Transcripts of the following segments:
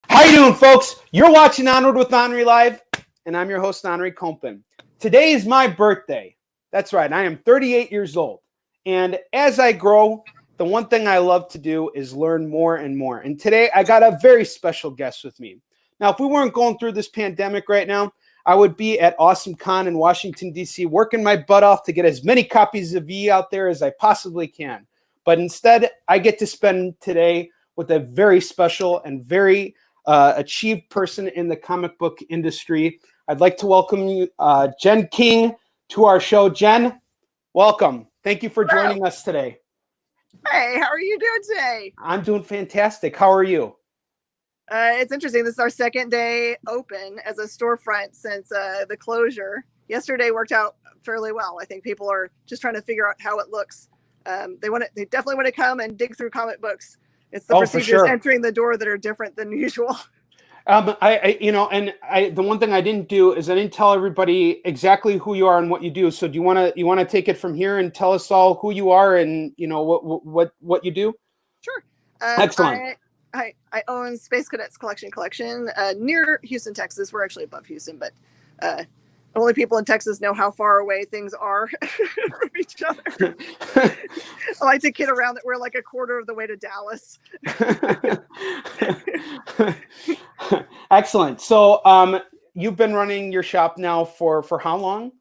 How you doing, folks? You're watching Onward with Onrie Live, and I'm your host, Onrie Compen. Today is my birthday. That's right, I am 38 years old. And as I grow, the one thing I love to do is learn more and more. And today, I got a very special guest with me. Now, if we weren't going through this pandemic right now, I would be at AwesomeCon in Washington, D.C., working my butt off to get as many copies of YI out there as I possibly can. But instead, I get to spend today with a very special and very achieved person in the comic book industry. I'd like to welcome you, Jen King, to our show. Jen, welcome. Thank you for joining us today. Hey, how are you doing today? I'm doing fantastic. How are you? It's interesting. This is our second day open as a storefront since the closure. Yesterday worked out fairly well. I think people are just trying to figure out how it looks. They definitely want to come and dig through comic books. It's the procedures entering the door that are different than usual. The one thing I didn't do is I didn't tell everybody exactly who you are and what you do. So do you want to take it from here and tell us all who you are and what you do? Sure. Excellent. I own Space Cadets Collection near Houston, Texas. We're actually above Houston, but only people in Texas know how far away things are from each other. I like to kid around that we're like a quarter of the way to Dallas. Excellent. So you've been running your shop now for how long?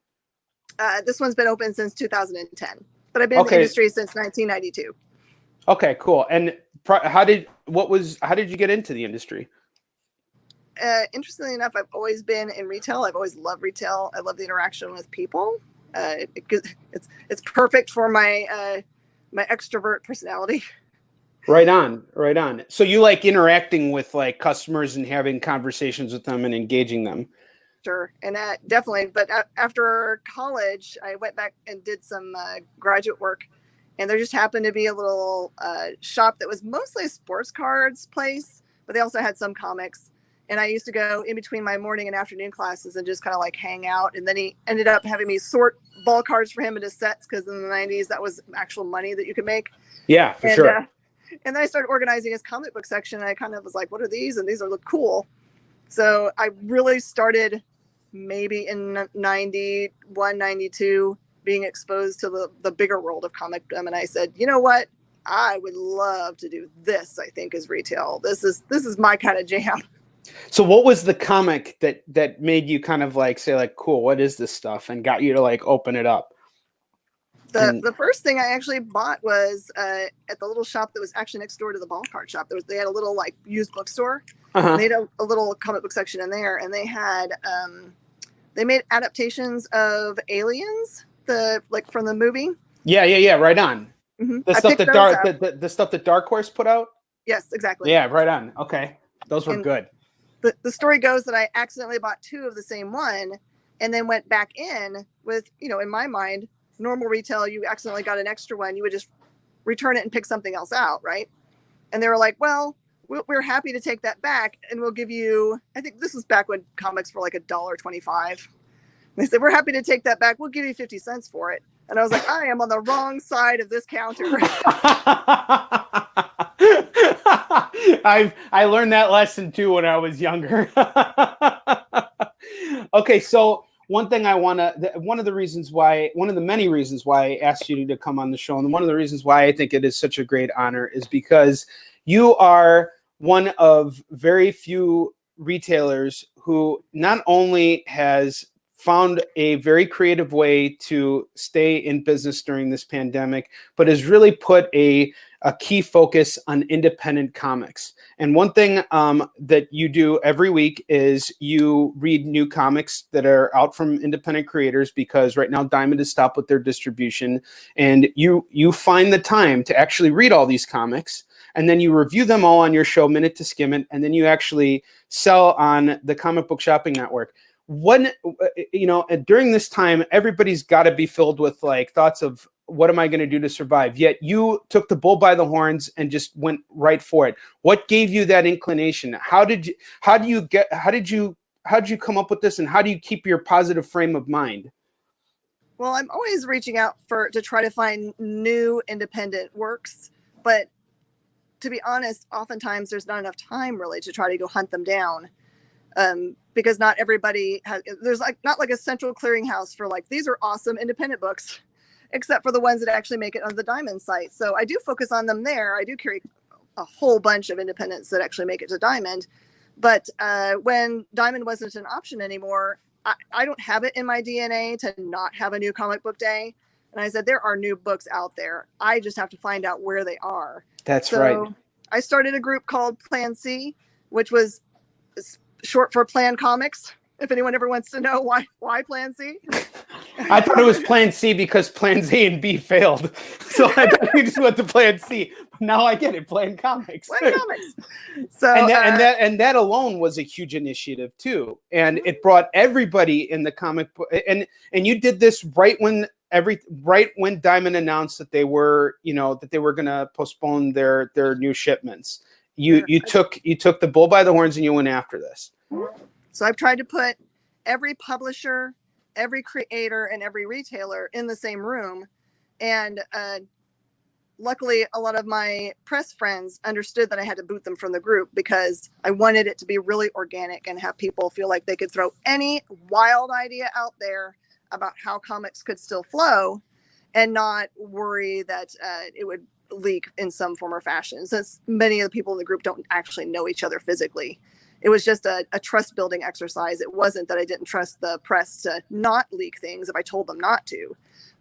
This one's been open since 2010, but I've been in the industry since 1992. Okay, cool. And how did you get into the industry? Interestingly enough, I've always been in retail. I've always loved retail. I love the interaction with people. It's perfect for my my extrovert personality. Right on. So you like interacting with like customers and having conversations with them and engaging them. Sure, and definitely. But after college, I went back and did some graduate work, and there just happened to be a little shop that was mostly a sports cards place, but they also had some comics. And I used to go in between my morning and afternoon classes and just kind of like hang out. And then he ended up having me sort ball cards for him into sets because in the 90s, that was actual money that you could make. Yeah, for sure. And then I started organizing his comic book section. And I kind of was like, what are these? And these look cool. So I really started maybe in 91, 92, being exposed to the bigger world of comicdom. And I said, you know what? I would love to do this, I think, is retail. This is my kind of jam. So what was the comic that made you kind of like say like, cool, what is this stuff, and got you to like open it up? The first thing I actually bought was at the little shop that was actually next door to the ball card shop. They had a little like used bookstore. They had a little comic book section in there, and they had they made adaptations of Aliens, from the movie. Yeah, right on. Mm-hmm. The stuff that Dark Horse put out. Yes, exactly. Yeah, right on. Okay, those were good. The story goes that I accidentally bought two of the same one and then went back in with, in my mind, normal retail, you accidentally got an extra one, you would just return it and pick something else out, right? And they were like, well, we're happy to take that back and we'll give you, I think this was back when comics were like $1.25. They said, we're happy to take that back. We'll give you 50 cents for it. And I was like, I am on the wrong side of this counter. I learned that lesson too when I was younger. Okay, so one of the many reasons why I asked you to come on the show, and one of the reasons why I think it is such a great honor, is because you are one of very few retailers who not only has found a very creative way to stay in business during this pandemic, but has really put a key focus on independent comics. And one thing that you do every week is you read new comics that are out from independent creators, because right now Diamond has stopped with their distribution, and you find the time to actually read all these comics, and then you review them all on your show, Minute to Skim It, and then you actually sell on the Comic Book Shopping Network. During this time, everybody's got to be filled with like thoughts of, what am I going to do to survive? Yet you took the bull by the horns and just went right for it. What gave you that inclination? How did you come up with this, and how do you keep your positive frame of mind? Well, I'm always reaching out to try to find new independent works, but to be honest, oftentimes there's not enough time really to try to go hunt them down. Because not everybody has, there's like not like a central clearinghouse for like, these are awesome independent books, except for the ones that actually make it on the Diamond site. So I do focus on them there. I do carry a whole bunch of independents that actually make it to Diamond. But when Diamond wasn't an option anymore, I don't have it in my DNA to not have a new comic book day. And I said, there are new books out there. I just have to find out where they are. That's right. I started a group called Plan C, which was short for Plan Comics. If anyone ever wants to know why Plan C. I thought it was Plan C because Plans A and B failed. So I thought we just went to Plan C. Now I get it, Plan Comics. Plan Comics. So and that alone was a huge initiative too. And it brought everybody in the comic book, and you did this right when Diamond announced that they were going to postpone their new shipments. You took the bull by the horns and you went after this. So I've tried to put every publisher, every creator, and every retailer in the same room. And luckily, a lot of my press friends understood that I had to boot them from the group because I wanted it to be really organic and have people feel like they could throw any wild idea out there about how comics could still flow and not worry that it would leak in some form or fashion, since many of the people in the group don't actually know each other physically. It was just a trust building exercise. It wasn't that I didn't trust the press to not leak things if I told them not to.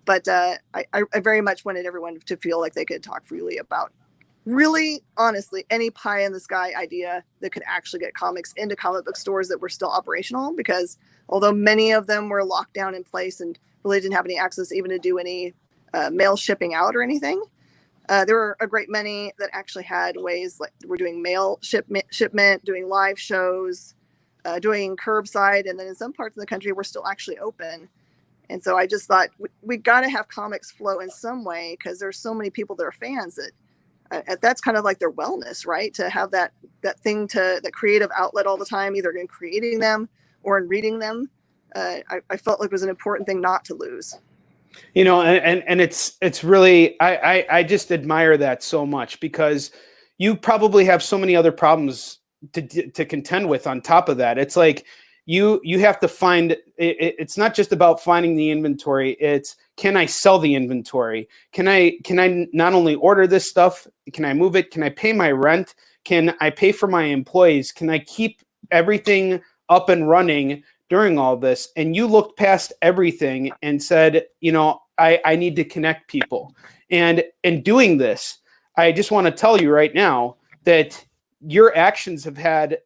But I very much wanted everyone to feel like they could talk freely about really, honestly, any pie in the sky idea that could actually get comics into comic book stores that were still operational, because although many of them were locked down in place and really didn't have any access even to do any mail shipping out or anything, there were a great many that actually had ways, like we're doing mail shipment, doing live shows, doing curbside, and then in some parts of the country we're still actually open. And so I just thought we got to have comics flow in some way, because there's so many people that are fans that that's kind of like their wellness, right? To have that thing, that creative outlet all the time, either in creating them or in reading them. I felt like it was an important thing not to lose. And it's really, I just admire that so much, because you probably have so many other problems to contend with on top of that. It's like you have to find, it's not just about finding the inventory. It's, can I sell the inventory? Can I not only order this stuff? Can I move it? Can I pay my rent? Can I pay for my employees? Can I keep everything up and running during all this? And you looked past everything and said, I need to connect people. And in doing this, I just want to tell you right now that your actions have had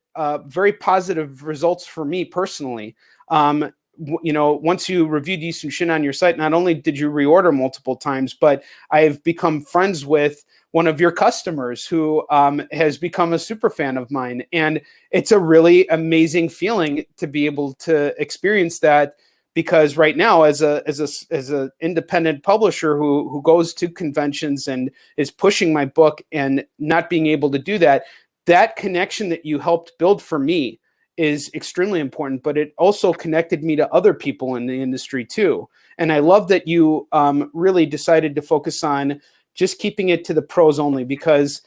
very positive results for me personally. Once you reviewed YI SOON SHIN on your site, not only did you reorder multiple times, but I've become friends with one of your customers who has become a super fan of mine. And it's a really amazing feeling to be able to experience that, because right now, as a independent publisher who goes to conventions and is pushing my book and not being able to do that, that connection that you helped build for me is extremely important, but it also connected me to other people in the industry too. And I love that you really decided to focus on just keeping it to the pros only, because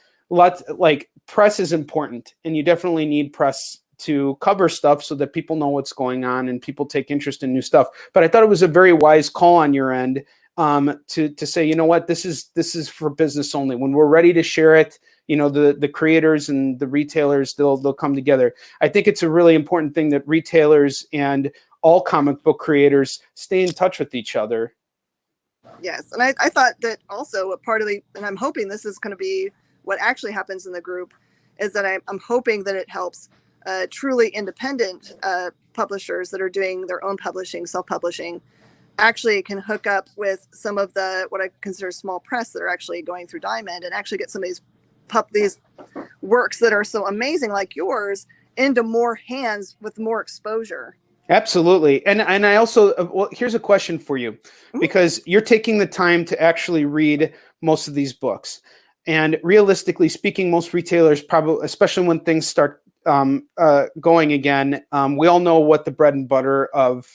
press is important, and you definitely need press to cover stuff so that people know what's going on and people take interest in new stuff. But I thought it was a very wise call on your end to say, you know what, this is for business only. When we're ready to share it, the creators and the retailers, they'll come together. I think it's a really important thing that retailers and all comic book creators stay in touch with each other. Yes, and I thought that also a part of and I'm hoping this is going to be what actually happens in the group, is that I'm hoping that it helps truly independent publishers that are doing their own publishing, self-publishing, actually can hook up with some of the, what I consider small press that are actually going through Diamond, and actually get some of these works that are so amazing like yours into more hands with more exposure. Absolutely. And I also, well, here's a question for you, because you're taking the time to actually read most of these books. And realistically speaking, most retailers probably, especially when things start going again, we all know what the bread and butter of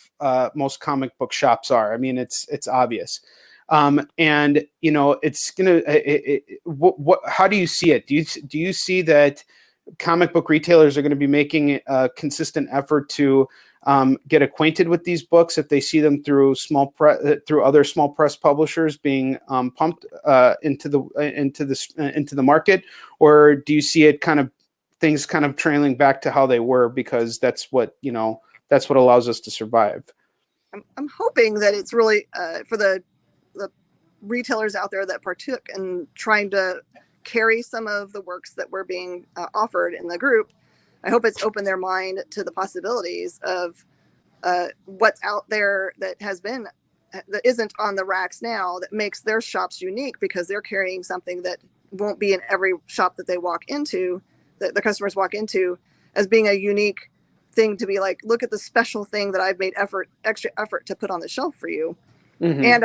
most comic book shops are. I mean, it's obvious. And it's gonna. How do you see it? Do you see that comic book retailers are going to be making a consistent effort to get acquainted with these books if they see them through through other small press publishers being pumped into the market, or do you see it things trailing back to how they were, because that's what allows us to survive? I'm hoping that it's really for the retailers out there that partook in trying to carry some of the works that were being offered in the group. I hope it's opened their mind to the possibilities of what's out there that isn't on the racks now, that makes their shops unique, because they're carrying something that won't be in every shop that they walk into, that the customers walk into, as being a unique thing to be like, look at the special thing that I've made extra effort to put on the shelf for you. Mm-hmm. And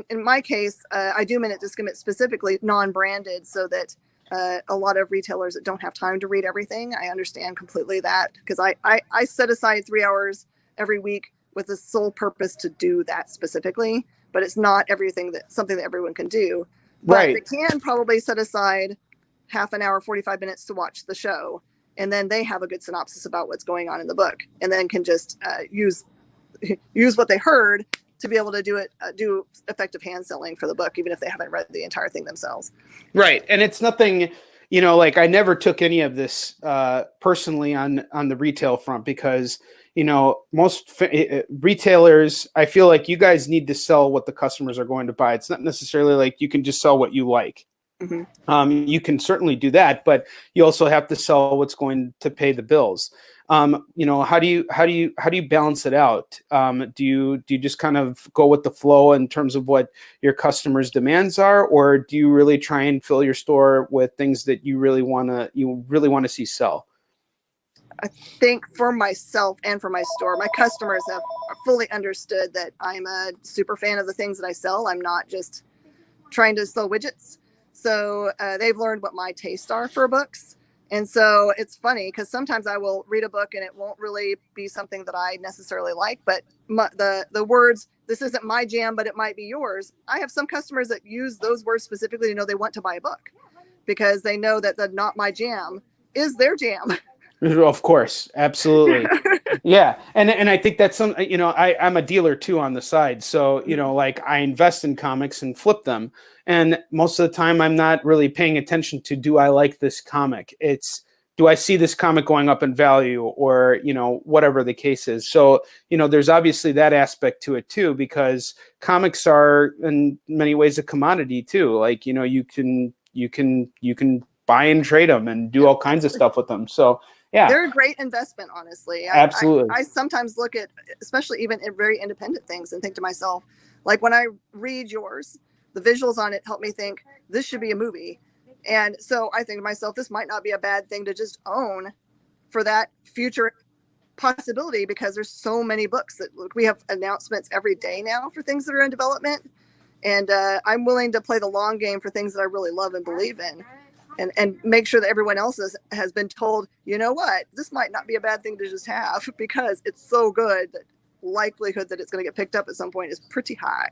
in my case, I do minute to skim it specifically non-branded, so that a lot of retailers that don't have time to read everything, I understand completely that, because I set aside 3 hours every week with the sole purpose to do that specifically, but it's not something that everyone can do. But right. They can probably set aside half an hour, 45 minutes to watch the show, and then they have a good synopsis about what's going on in the book, and then can just use what they heard to be able to do effective hand selling for the book, even if they haven't read the entire thing themselves. Right. And it's nothing, like I never took any of this personally on the retail front, because, most retailers, I feel like you guys need to sell what the customers are going to buy. It's not necessarily like you can just sell what you like. Mm-hmm. You can certainly do that, but you also have to sell what's going to pay the bills. How do you balance it out? Do you just kind of go with the flow in terms of what your customers' demands are, or do you really try and fill your store with things that you really want to see sell? I think for myself and for my store, my customers have fully understood that I'm a super fan of the things that I sell. I'm not just trying to sell widgets. So they've learned what my tastes are for books. And so it's funny, because sometimes I will read a book and it won't really be something that I necessarily like, but the words, this isn't my jam, but it might be yours. I have some customers that use those words specifically to know they want to buy a book, because they know that the not my jam is their jam. Of course. Absolutely. Yeah. And I think that's I'm a dealer too on the side. So, like I invest in comics and flip them. And most of the time I'm not really paying attention to, do I like this comic? It's, do I see this comic going up in value, or, whatever the case is. So, there's obviously that aspect to it too, because comics are in many ways a commodity too. Like, you can buy and trade them and do all kinds of stuff with them. So, yeah, they're a great investment, honestly. Absolutely. I sometimes look at, especially even in very independent things, and think to myself, like when I read yours, the visuals on it help me think this should be a movie. And so I think to myself, this might not be a bad thing to just own for that future possibility, because there's so many books that we have announcements every day now for things that are in development. And I'm willing to play the long game for things that I really love and believe in. And make sure that everyone else has been told, you know what, this might not be a bad thing to just have, because it's so good that likelihood that it's going to get picked up at some point is pretty high.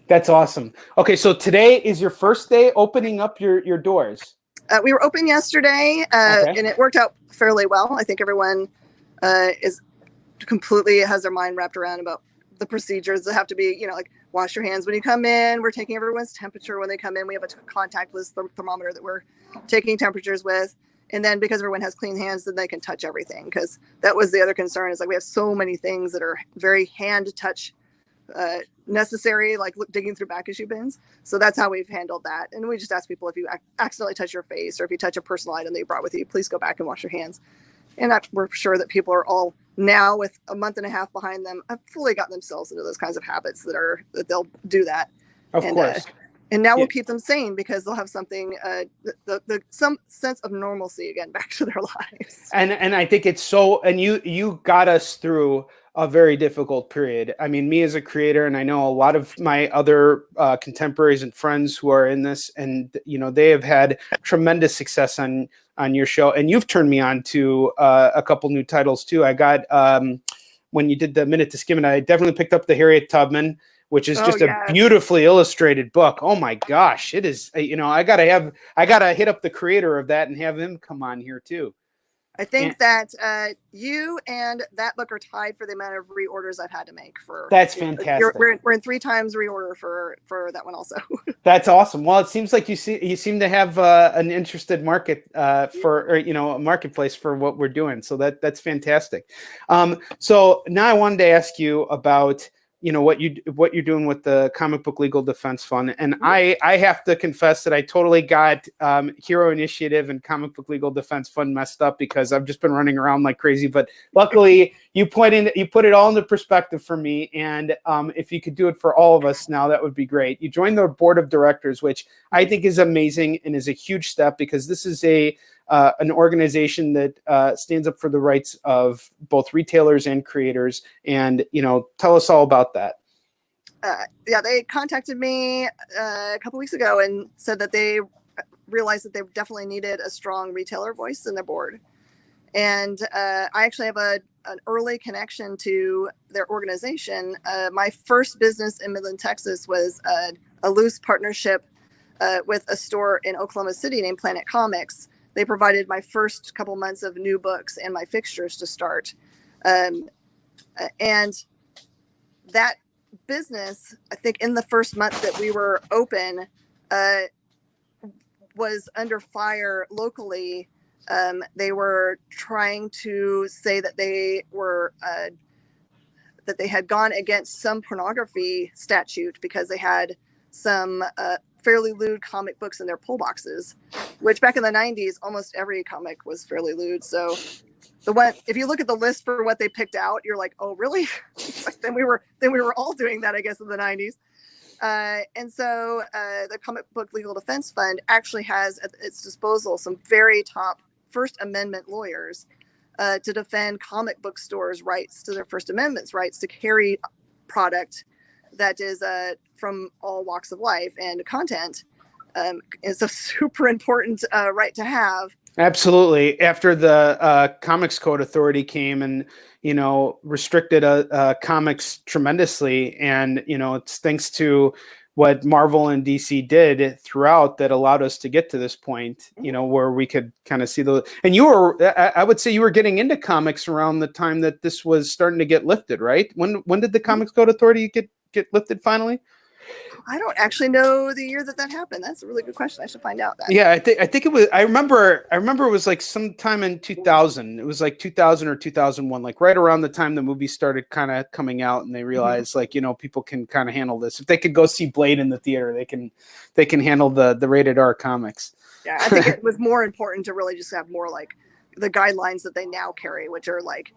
That's awesome. Okay, so today is your first day opening up your doors. We were open yesterday, and it worked out fairly well. I think everyone is completely has their mind wrapped around about the procedures that have to be, like wash your hands when you come in. We're taking everyone's temperature when they come in. We have a contactless thermometer that we're taking temperatures with. And then because everyone has clean hands, then they can touch everything. Because that was the other concern, is like we have so many things that are very hand touch necessary, like digging through back issue bins. So that's how we've handled that. And we just ask people, if you accidentally touch your face, or if you touch a personal item that you brought with you, please go back and wash your hands. And we're sure that people are all now, with a month and a half behind them, have fully gotten themselves into those kinds of habits that they'll do that. Of course. And now we'll keep them sane, because they'll have something, some sense of normalcy again back to their lives. And I think it's so, and you got us through a very difficult period. I mean, me as a creator, and I know a lot of my other contemporaries and friends who are in this, and they have had tremendous success on your show, and you've turned me on to a couple new titles too. I got when you did the Minute to Skim It, I definitely picked up the Harriet Tubman, which is Oh, just a yes. beautifully illustrated book. Oh my gosh, it is. You know, I gotta hit up the creator of that and have him come on here too. I think that you and that book are tied for the amount of reorders I've had to make for. That's fantastic. We're in 3 times reorder for that one also. That's awesome. Well, it seems like you seem to have an interested market for, or, you know, a marketplace for what we're doing. So that's fantastic. So now I wanted to ask you about, you know, what you're doing with the Comic Book Legal Defense Fund, and I have to confess that I totally got Hero Initiative and Comic Book Legal Defense Fund messed up because I've just been running around like crazy. But luckily, you put it all into perspective for me, and if you could do it for all of us now, that would be great. You joined the board of directors, which I think is amazing and is a huge step because this is an organization that stands up for the rights of both retailers and creators. And, you know, tell us all about that. Yeah, they contacted me a couple weeks ago and said that they realized that they definitely needed a strong retailer voice in their board. And I actually have an early connection to their organization. My first business in Midland, Texas was a loose partnership with a store in Oklahoma City named Planet Comics. They provided my first couple months of new books and my fixtures to start. And that business, I think in the first month that we were open, was under fire locally. They were trying to say that they were that they had gone against some pornography statute because they had some fairly lewd comic books in their pull boxes, which back in the 90s, almost every comic was fairly lewd. So if you look at the list for what they picked out, you're like, oh, really? then we were all doing that, I guess, in the 90s. And so the Comic Book Legal Defense Fund actually has at its disposal some very top First Amendment lawyers to defend comic book stores' rights to their First Amendment's rights to carry product that is from all walks of life and content. It's a super important right to have. Absolutely. After the Comics Code Authority came and, you know, restricted comics tremendously, and, you know, it's thanks to what Marvel and DC did throughout that allowed us to get to this point, you know, where we could kind of see the, and I would say you were getting into comics around the time that this was starting to get lifted, right? When did the Comics Code Authority get lifted finally? I don't actually know the year that happened. That's a really good question. I should find out that. Yeah, I think it was. I remember it was like sometime in 2000. It was like 2000 or 2001, like right around the time the movie started kind of coming out, and they realized like, you know, people can kind of handle this. If they could go see Blade in the theater, they can handle the rated R comics. Yeah, I think it was more important to really just have more like the guidelines that they now carry, which are like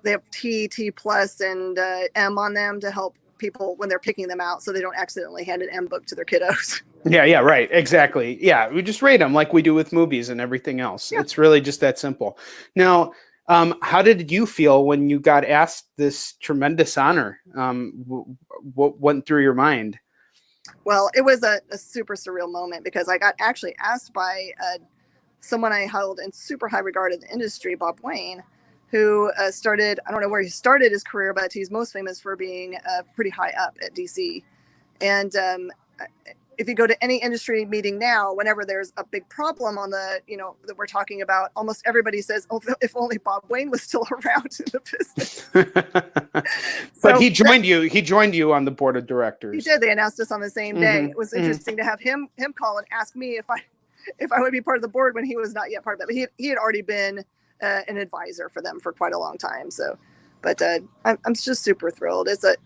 they have T plus and M on them to help people when they're picking them out so they don't accidentally hand an M book to their kiddos. Yeah, right. Exactly. Yeah, we just rate them like we do with movies and everything else. Yeah. It's really just that simple. Now, how did you feel when you got asked this tremendous honor? What went through your mind? Well, it was a super surreal moment because I got actually asked by someone I held in super high regard in the industry, Bob Wayne, who started, I don't know where he started his career, but he's most famous for being pretty high up at DC. And if you go to any industry meeting now, whenever there's a big problem on the, you know, that we're talking about, almost everybody says, oh, if only Bob Wayne was still around in the business. But he joined you on the board of directors. He did. They announced us on the same day. It was interesting to have him call and ask me if I would be part of the board when he was not yet part of it. But he had already been an advisor for them for quite a long time. So, but I'm just super thrilled. It's a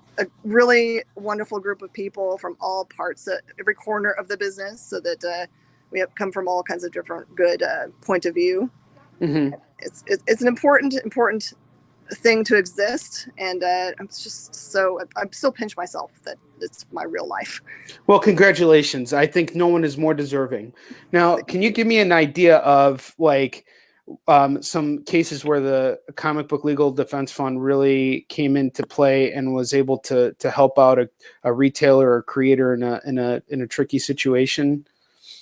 really wonderful group of people from all parts, every corner of the business, so that we have come from all kinds of different good point of view. Mm-hmm. It's an important thing to exist, and I'm still pinch myself that it's my real life. Well, congratulations. I think no one is more deserving. Now, can you give me an idea of like some cases where the Comic Book Legal Defense Fund really came into play and was able to help out a retailer or creator in a tricky situation?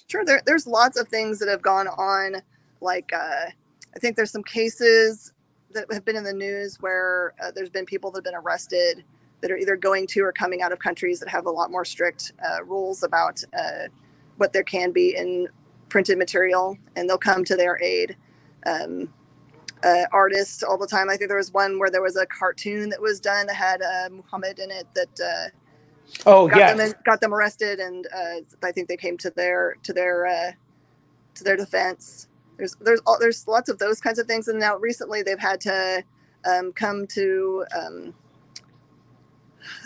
Sure. There's lots of things that have gone on. Like I think there's some cases that have been in the news where there's been people that have been arrested that are either going to or coming out of countries that have a lot more strict rules about what there can be in printed material, and they'll come to their aid. Artists all the time. I think there was one where there was a cartoon that was done that had Muhammad in it that got them arrested, and I think they came to their defense. There's lots of those kinds of things, and now recently they've had to come to.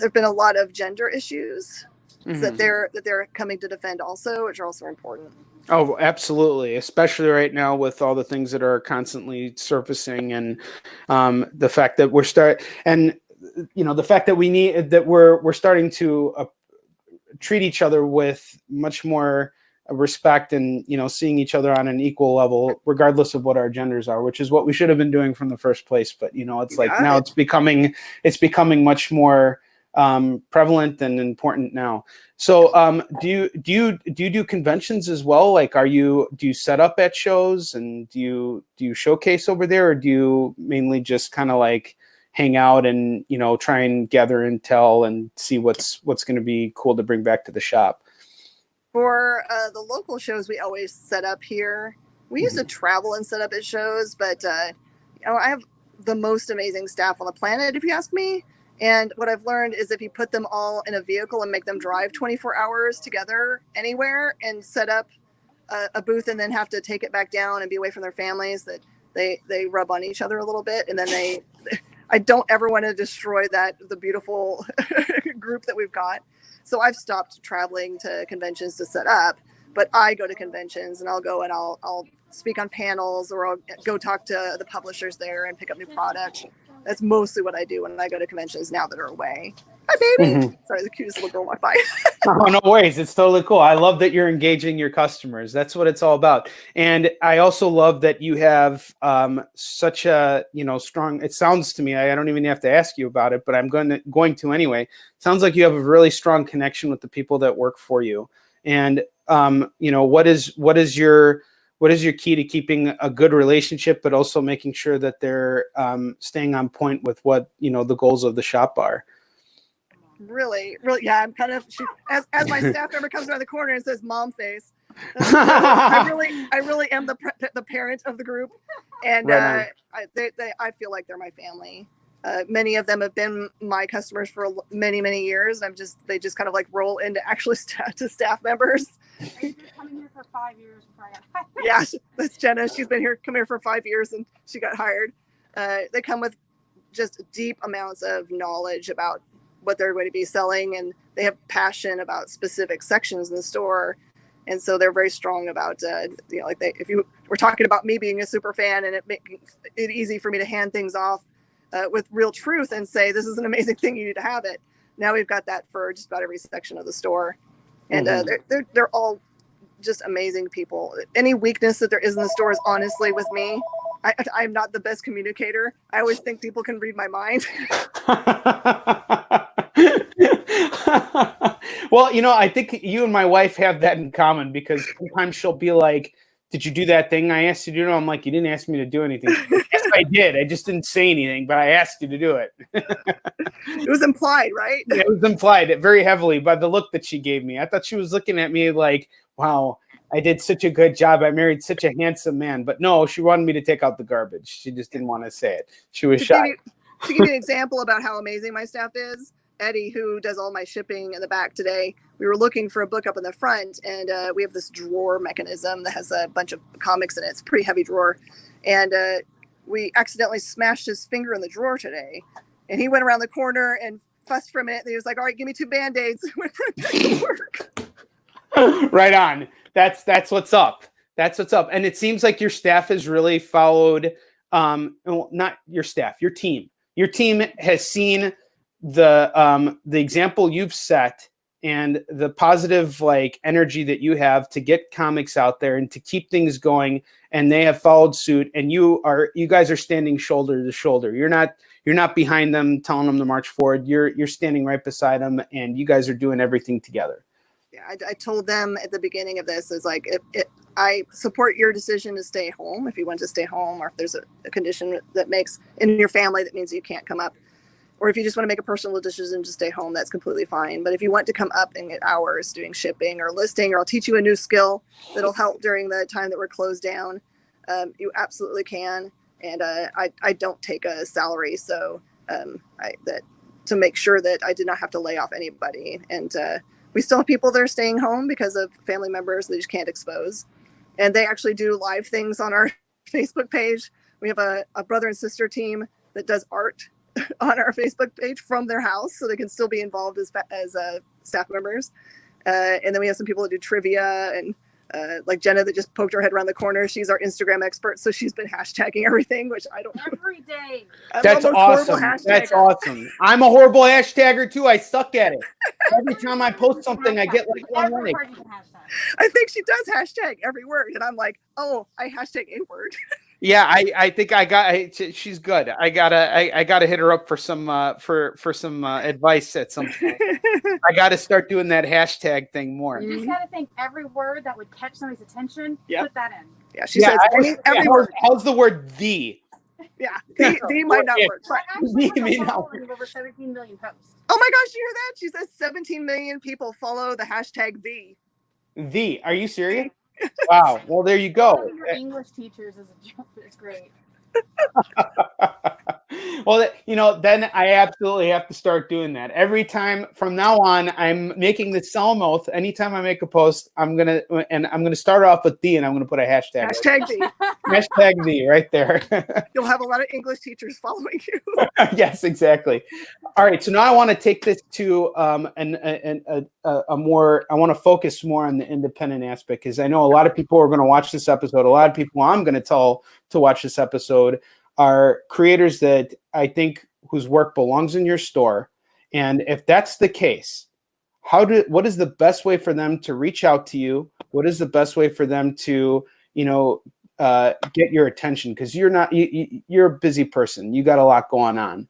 There've been a lot of gender issues that they're coming to defend also, which are also important. Oh, absolutely. Especially right now with all the things that are constantly surfacing, and the fact that we're starting to treat each other with much more respect, and, seeing each other on an equal level, regardless of what our genders are, which is what we should have been doing from the first place. But, it's like now it's becoming much more prevalent and important now. So do you do conventions as well? Like, do you set up at shows, and do you showcase over there, or do you mainly just kind of like hang out and try and gather intel and see what's going to be cool to bring back to the shop? For the local shows, we always set up here. We used to travel and set up at shows, but I have the most amazing staff on the planet, if you ask me. And what I've learned is if you put them all in a vehicle and make them drive 24 hours together anywhere and set up a booth and then have to take it back down and be away from their families, that they rub on each other a little bit. And then I don't ever want to destroy the beautiful group that we've got. So I've stopped traveling to conventions to set up, but I go to conventions, and I'll go and I'll speak on panels, or I'll go talk to the publishers there and pick up new product. That's mostly what I do when I go to conventions now that are away. Hi, baby. Sorry, the cutest little girl walked by. Oh, no worries. It's totally cool. I love that you're engaging your customers. That's what it's all about. And I also love that you have such a strong. It sounds to me, I don't even have to ask you about it, but I'm going to anyway. It sounds like you have a really strong connection with the people that work for you. And what is your key to keeping a good relationship, but also making sure that they're staying on point with what the goals of the shop are? Really, yeah. I'm kind of as my staff member comes around the corner and says "mom face." I really am the parent of the group, and I feel like they're my family. Many of them have been my customers for many years. They just kind of like roll into actually to staff members. You've been coming here for 5 years before I got hired. Yeah, that's Jenna. She's been come here for 5 years, and she got hired. They come with just deep amounts of knowledge about what they're going to be selling, and they have passion about specific sections in the store, and so they're very strong about if you were talking about me being a super fan and it making it easy for me to hand things off with real truth and say this is an amazing thing, you need to have it. Now we've got that for just about every section of the store, and they're all just amazing people. Any weakness that there is in the store is honestly with me. I'm not the best communicator. I always think people can read my mind. Well, I think you and my wife have that in common, because sometimes she'll be like, "Did you do that thing I asked you to do?" I'm like, "You didn't ask me to do anything." Yes, I did. I just didn't say anything, but I asked you to do it. It was implied, right? Yeah, it was implied very heavily by the look that she gave me. I thought she was looking at me like, wow, I did such a good job. I married such a handsome man. But no, she wanted me to take out the garbage. She just didn't want to say it. She was shy. To give you an example about how amazing my staff is, Eddie, who does all my shipping in the back today, we were looking for a book up in the front, and we have this drawer mechanism that has a bunch of comics in it. It's a pretty heavy drawer. And we accidentally smashed his finger in the drawer today. And he went around the corner and fussed for a minute. And he was like, "All right, give me 2 Band-Aids." Went right back to work. Right on. That's what's up. That's what's up. And it seems like your staff has really followed, not your staff, your team. Your team has seen the example you've set and the positive energy that you have to get comics out there and to keep things going, and they have followed suit, and you guys are standing shoulder to shoulder. You're not behind them telling them to march forward. You're standing right beside them, and you guys are doing everything together. Yeah, I told them at the beginning of this, is like, I support your decision to stay home if you want to stay home, or if there's a condition that makes in your family that means you can't come up. or if you just want to make a personal decision to stay home, that's completely fine. But if you want to come up and get hours doing shipping or listing, or I'll teach you a new skill that'll help during the time that we're closed down, you absolutely can. And I don't take a salary, so to make sure that I did not have to lay off anybody. And we still have people that are staying home because of family members they just can't expose. And they actually do live things on our Facebook page. We have a brother and sister team that does art on our Facebook page from their house, so they can still be involved as staff members. And then we have some people that do trivia, and like Jenna that just poked her head around the corner. She's our Instagram expert, so she's been hashtagging everything, which I don't know. Every day. That's awesome. That's awesome. I'm a horrible hashtagger too. I suck at it. Every time I post something, I get like one like. I think she does hashtag every word, and I'm like, oh, I hashtag a word. Yeah, I think she's good. I gotta hit her up for some advice at some point. I gotta start doing that hashtag thing more. You just gotta think every word that would catch somebody's attention. Yep. Put that in. Yeah, she says every word. How's the word "the"? Yeah, the might not work. I actually have over 17 million posts. Oh my gosh, you hear that? She says 17 million people follow the hashtag "the." The? Are you serious? Wow. Well, there you go. Your English teachers is a joke. It's great. Well, then I absolutely have to start doing that. Every time from now on, I'm making the solemn oath. Anytime I make a post, I'm gonna start off with "the" and I'm gonna put a hashtag. Hashtag "the." Hashtag "the" right there. You'll have a lot of English teachers following you. Yes, exactly. All right, so now I want to take this to I want to focus more on the independent aspect, because I know a lot of people are going to watch this episode. A lot of people I'm going to tell to watch this episode are creators that I think whose work belongs in your store. And if that's the case, what is the best way for them to reach out to you? What is the best way for them to, get your attention? Because you're a busy person. You got a lot going on.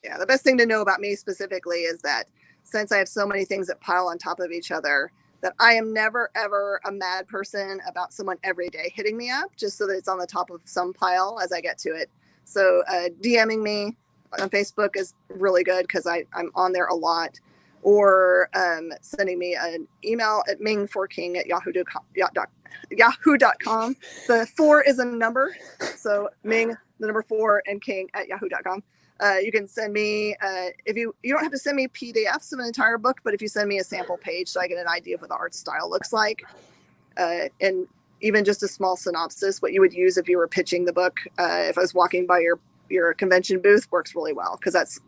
Yeah, the best thing to know about me specifically is that since I have so many things that pile on top of each other, that I am never, ever a mad person about someone every day hitting me up just so that it's on the top of some pile as I get to it. So DMing me on Facebook is really good because I'm on there a lot, or sending me an email at ming4king@yahoo.com. The 4 is a number. So Ming, the number 4, and king@yahoo.com. You can send me, if you don't have to send me PDFs of an entire book, but if you send me a sample page so I get an idea of what the art style looks like, and even just a small synopsis, what you would use if you were pitching the book, if I was walking by your convention booth, works really well, because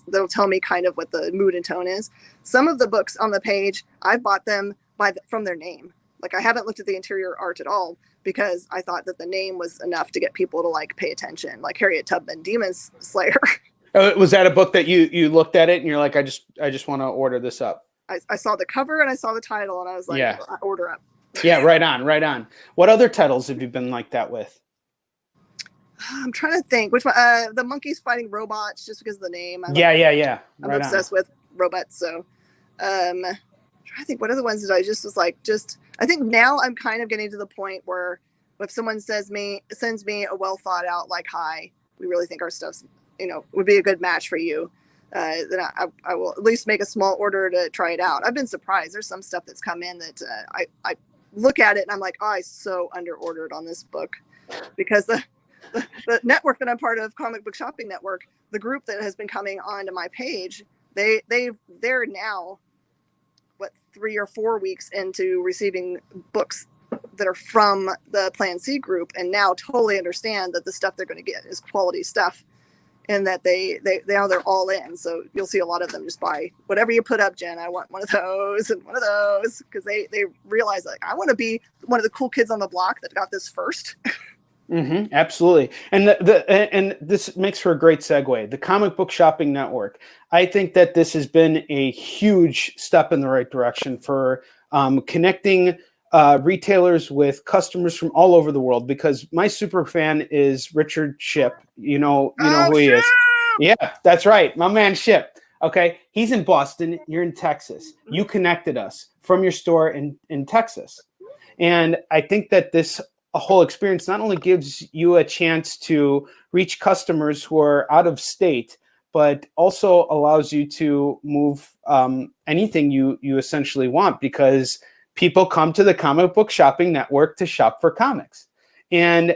that'll tell me kind of what the mood and tone is. Some of the books on the page, I bought them from their name. Like, I haven't looked at the interior art at all, because I thought that the name was enough to get people to like pay attention, like Harriet Tubman, Demon Slayer. Was that a book that you looked at it and you're like, I just want to order this up? I saw the cover and I saw the title and I was like, yeah. Order up. Yeah, right on. What other titles have you been like that with? I'm trying to think which one. The Monkeys Fighting Robots, just because of the name. Yeah. I'm obsessed with robots. So I'm trying to think what other ones that I just was like, I think now I'm kind of getting to the point where if someone sends me a well thought out, like, hi, we really think our stuff's, would be a good match for you. Then I will at least make a small order to try it out. I've been surprised. There's some stuff that's come in that I look at it and I'm like, oh, I so under ordered on this book, because the network that I'm part of, Comic Book Shopping Network, the group that has been coming onto my page, they're now 3 or 4 weeks into receiving books that are from the Plan C group, and now totally understand that the stuff they're going to get is quality stuff, and that they're all in. So you'll see a lot of them just buy whatever you put up, Jen. I want one of those and one of those, because they realize, like, I want to be one of the cool kids on the block that got this first. Mm-hmm, absolutely. And and this makes for a great segue. The Comic Book Shopping Network. I think that this has been a huge step in the right direction for connecting retailers with customers from all over the world, because my super fan is Richard Ship. You know who he is. Yeah, that's right. My man Ship. Okay. He's in Boston. You're in Texas. You connected us from your store in Texas. And I think that this whole experience not only gives you a chance to reach customers who are out of state, but also allows you to move anything you essentially want, because people come to the comic book shopping network to shop for comics. And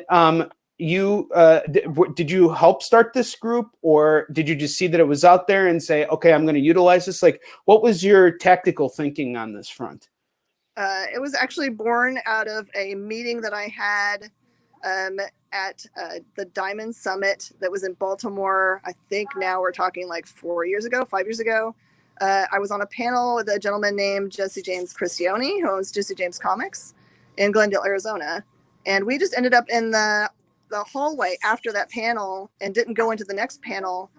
did you help start this group, or did you just see that it was out there and say, okay, I'm going to utilize this? Like, what was your tactical thinking on this front? It was actually born out of a meeting that I had at the Diamond Summit that was in Baltimore. I think now we're talking like 5 years ago. I was on a panel with a gentleman named Jesse James Cristione, who owns Jesse James Comics in Glendale, Arizona. And we just ended up in the hallway after that panel and didn't go into the next panel.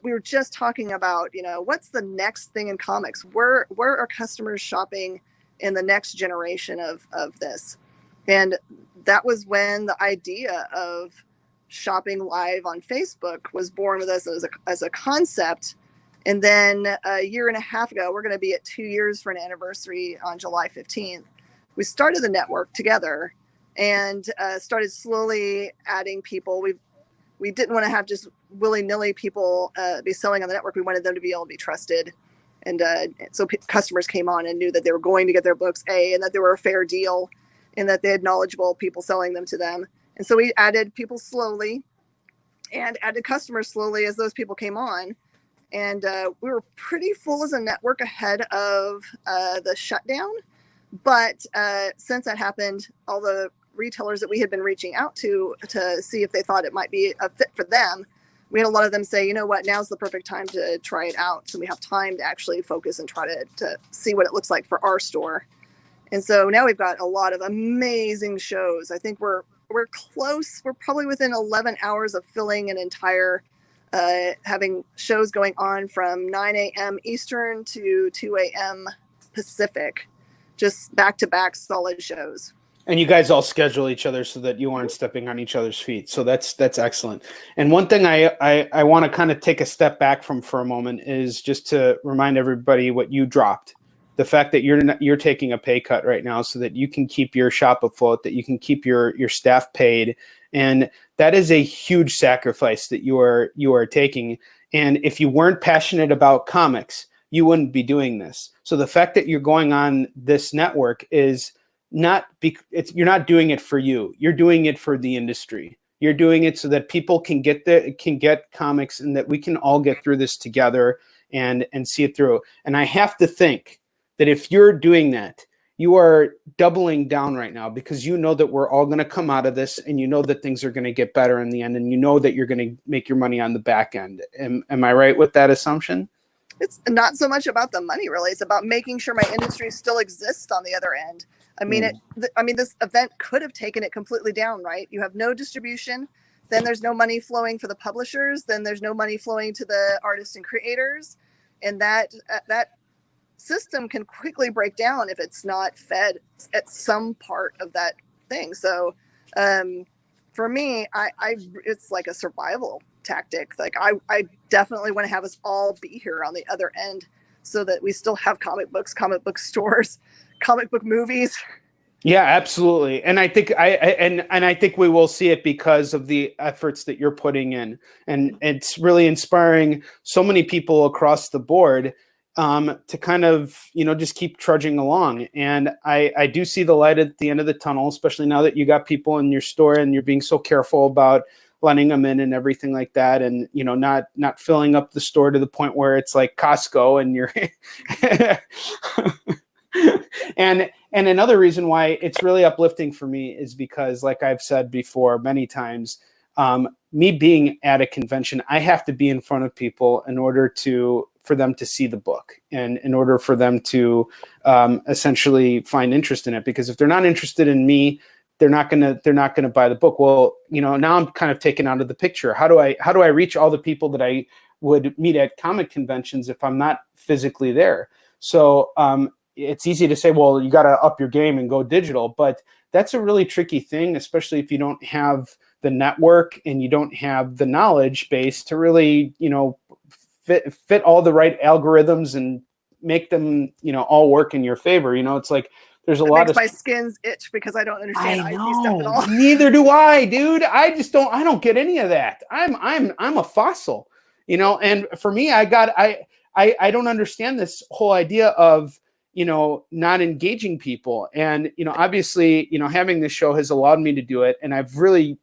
We were just talking about, what's the next thing in comics? Where are customers shopping in the next generation of this? And that was when the idea of shopping live on Facebook was born with us as a concept. And then a year and a half ago, we're going to be at 2 years for an anniversary on July 15th. We started the network together and started slowly adding people. We didn't want to have just willy-nilly people be selling on the network. We wanted them to be able to be trusted. And so customers came on and knew that they were going to get their books, and that they were a fair deal, and that they had knowledgeable people selling them to them. And so we added people slowly and added customers slowly as those people came on. And we were pretty full as a network ahead of the shutdown. But since that happened, all the retailers that we had been reaching out to see if they thought it might be a fit for them, we had a lot of them say, you know what, now's the perfect time to try it out. So we have time to actually focus and try to see what it looks like for our store. And so now we've got a lot of amazing shows. I think we're close. We're probably within 11 hours of filling an entire, having shows going on from 9 a.m. Eastern to 2 a.m. Pacific, just back-to-back solid shows. And you guys all schedule each other so that you aren't stepping on each other's feet. So that's excellent. And one thing I want to kind of take a step back from for a moment is just to remind everybody what you dropped. The fact that you're taking a pay cut right now so that you can keep your shop afloat, that you can keep your staff paid. And that is a huge sacrifice that you are taking. And if you weren't passionate about comics, you wouldn't be doing this. So the fact that you're going on this network is you're not doing it for you. You're doing it for the industry. You're doing it so that people can get comics, and that we can all get through this together and see it through. And I have to think that if you're doing that, you are doubling down right now, because you know that we're all going to come out of this, and you know that things are going to get better in the end, and you know that you're going to make your money on the back end. Am I right with that assumption? It's not so much about the money, really. It's about making sure my industry still exists on the other end. I mean, this event could have taken it completely down, right? You have no distribution, then there's no money flowing for the publishers, then there's no money flowing to the artists and creators, and that system can quickly break down if it's not fed at some part of that thing. So, for me, it's like a survival tactic. Like I definitely want to have us all be here on the other end, so that we still have comic books, comic book stores, comic book movies. Yeah, absolutely. And I think I think we will see it because of the efforts that you're putting in. And it's really inspiring so many people across the board to kind of, just keep trudging along. And I do see the light at the end of the tunnel, especially now that you got people in your store and you're being so careful about letting them in and everything like that. And, not filling up the store to the point where it's like Costco and you're and another reason why it's really uplifting for me is because, like I've said before many times, me being at a convention, I have to be in front of people in order for them to see the book, and in order for them to essentially find interest in it. Because if they're not interested in me, they're not gonna buy the book. Well, now I'm kind of taken out of the picture. How do I reach all the people that I would meet at comic conventions if I'm not physically there? So it's easy to say, well, you got to up your game and go digital, but that's a really tricky thing, especially if you don't have the network and you don't have the knowledge base to really, fit all the right algorithms and make them, all work in your favor. It's like there's a lot of my skin's itch because I don't understand IT stuff at all. Neither do I, dude. I don't get any of that. I'm a fossil. you know. And for me, I don't understand this whole idea of, you know, not engaging people. And, you know, obviously, you know, having this show has allowed me to do it. And I've really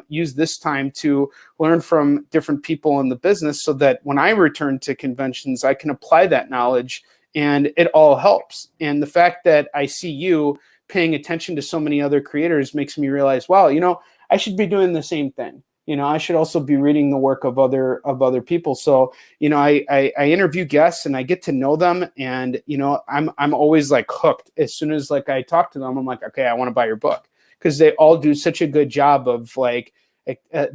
used this time to learn from different people in the business so that when I return to conventions, I can apply that knowledge and it all helps. And the fact that I see you paying attention to so many other creators makes me realize, wow, you know, I should be doing the same thing. You know, I should also be reading the work of other people. So, you know, I interview guests and I get to know them, and you know, I'm always like hooked. As soon as like I talk to them, I'm like, okay, I want to buy your book, because they all do such a good job of like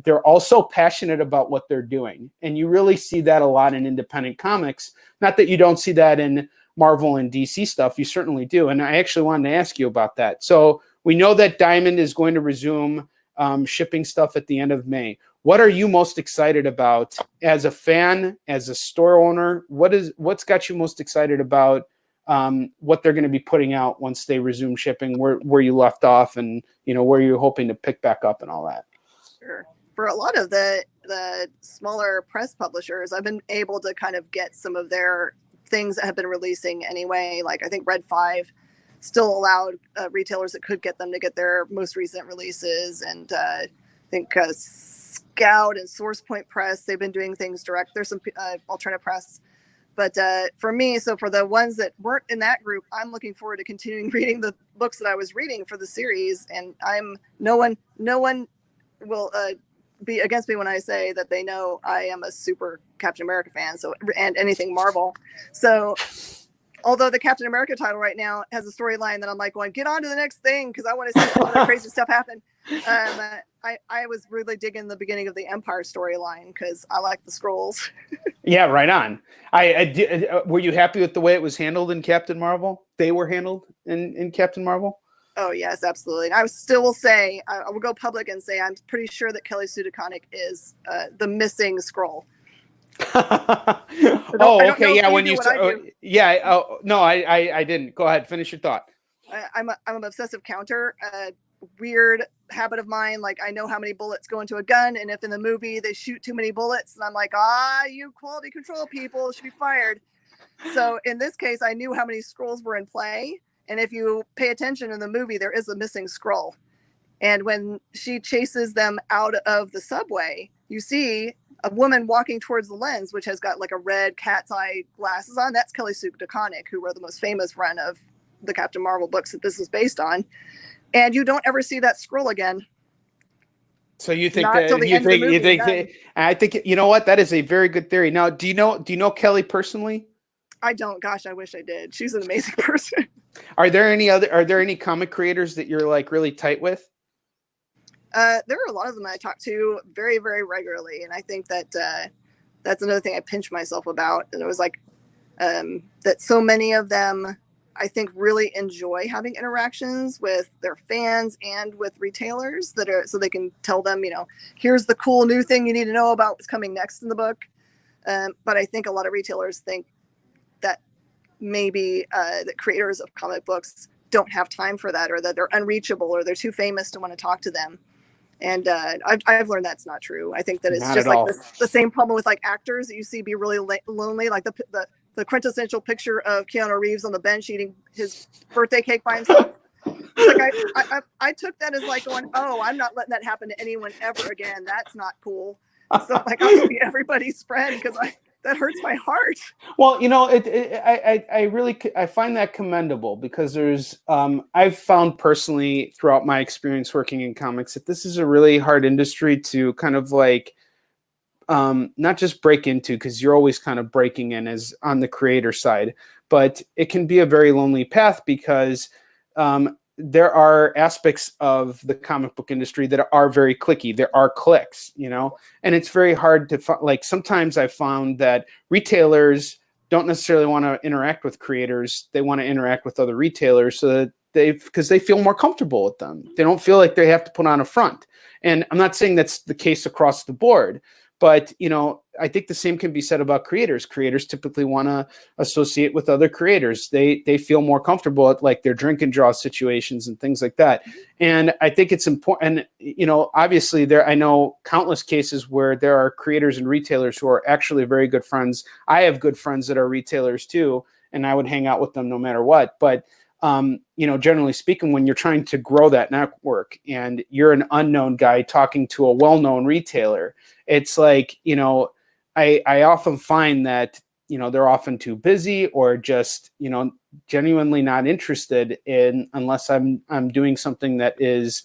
they're all so passionate about what they're doing, and you really see that a lot in independent comics. Not that you don't see that in Marvel and DC stuff, you certainly do. And I actually wanted to ask you about that. So we know that Diamond is going to resume shipping stuff at the end of May. What are you most excited about as a fan, as a store owner? What's got you most excited about what they're going to be putting out once they resume shipping, where you left off, and you know, where you're hoping to pick back up and all that? Sure. For a lot of the smaller press publishers, I've been able to kind of get some of their things that have been releasing anyway. Like I think Red 5 still allowed retailers that could get them to get their most recent releases. And I think Scout and Source Point Press, they've been doing things direct. There's some alternative press. But for me, so for the ones that weren't in that group, I'm looking forward to continuing reading the books that I was reading for the series. And no one will be against me when I say that they know I am a super Captain America fan. So, and anything Marvel. So, although the Captain America title right now has a storyline that I'm like going, get on to the next thing, because I want to see all the crazy stuff happen. I was really digging the beginning of the Empire storyline because I like the scrolls. Yeah, right on. Were you happy with the way it was handled in Captain Marvel? They were handled in Captain Marvel? Oh, yes, absolutely. And I still will say, I will go public and say, I'm pretty sure that Kelly Sue DeConnick is the missing scroll. Oh, okay. Yeah. When you yeah. No, I didn't. Go ahead. Finish your thought. I'm an obsessive counter. Weird habit of mine. Like I know how many bullets go into a gun, and if in the movie they shoot too many bullets, and I'm like, you quality control people should be fired. So in this case, I knew how many scrolls were in play, and if you pay attention in the movie, there is a missing scroll. And when she chases them out of the subway, you see a woman walking towards the lens, which has got like a red cat's eye glasses on. That's Kelly Sue DeConnick, who wrote the most famous run of the Captain Marvel books that this is based on. And you don't ever see that scroll again. So you think I think, you know what? That is a very good theory. Now, do you know Kelly personally? I don't. Gosh, I wish I did. She's an amazing person. Are there any comic creators that you're like really tight with? There are a lot of them I talk to very, very regularly. And I think that that's another thing I pinch myself about. And it was like that so many of them, I think, really enjoy having interactions with their fans and with retailers so they can tell them, you know, here's the cool new thing you need to know about what's coming next in the book. But I think a lot of retailers think that maybe that creators of comic books don't have time for that, or that they're unreachable, or they're too famous to want to talk to them. And I've learned that's not true. I think that it's just like the same problem with like actors that you see be really lonely, like the quintessential picture of Keanu Reeves on the bench eating his birthday cake by himself. Like I took that as like going, oh, I'm not letting that happen to anyone ever again. That's not cool. So like I'll be everybody's friend because that hurts my heart. Well, you know, I find that commendable because there's I've found personally throughout my experience working in comics that this is a really hard industry to kind of like not just break into, because you're always kind of breaking in as on the creator side, but it can be a very lonely path because there are aspects of the comic book industry that are very cliquey. There are cliques, you know, and it's very hard to like, sometimes I found that retailers don't necessarily want to interact with creators. They want to interact with other retailers so that because they feel more comfortable with them. They don't feel like they have to put on a front. And I'm not saying that's the case across the board, But, I think the same can be said about creators. Creators typically want to associate with other creators. They feel more comfortable at like their drink and draw situations and things like that. And I think it's important. And, obviously I know countless cases where there are creators and retailers who are actually very good friends. I have good friends that are retailers too, and I would hang out with them no matter what. But generally speaking, when you're trying to grow that network and you're an unknown guy talking to a well-known retailer, it's like, I often find that, they're often too busy or just, genuinely not interested in, unless I'm doing something that is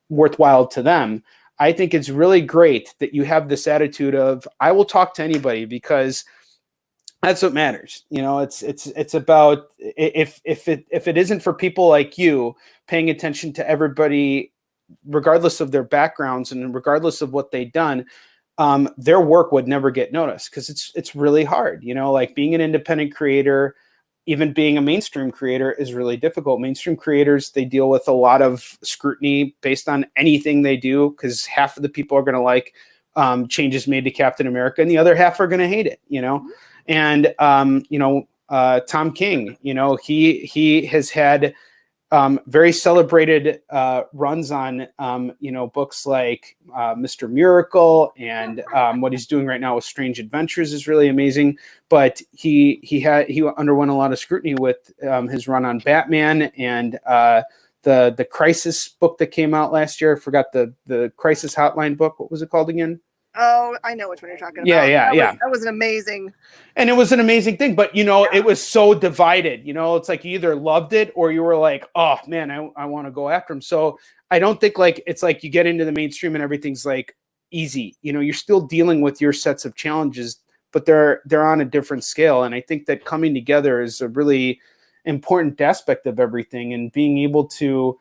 worthwhile to them. I think it's really great that you have this attitude of, I will talk to anybody, because that's what matters. It's about, if it isn't for people like you paying attention to everybody, regardless of their backgrounds and regardless of what they've done, their work would never get noticed, because it's really hard. Like being an independent creator, even being a mainstream creator is really difficult. Mainstream creators, they deal with a lot of scrutiny based on anything they do, because half of the people are going to like changes made to Captain America, and the other half are going to hate it. And Tom King, he has had very celebrated runs on books like Mr. Miracle, and what he's doing right now with Strange Adventures is really amazing. But he underwent a lot of scrutiny with his run on Batman and the Crisis book that came out last year. I forgot the Crisis Hotline book. What was it called again? Oh, I know which one you're talking about. Yeah. That was an amazing. And it was an amazing thing, but it was so divided. It's like you either loved it or you were like, oh man, I want to go after him. So I don't think like it's like you get into the mainstream and everything's like easy. You're still dealing with your sets of challenges, but they're on a different scale. And I think that coming together is a really important aspect of everything, and being able to,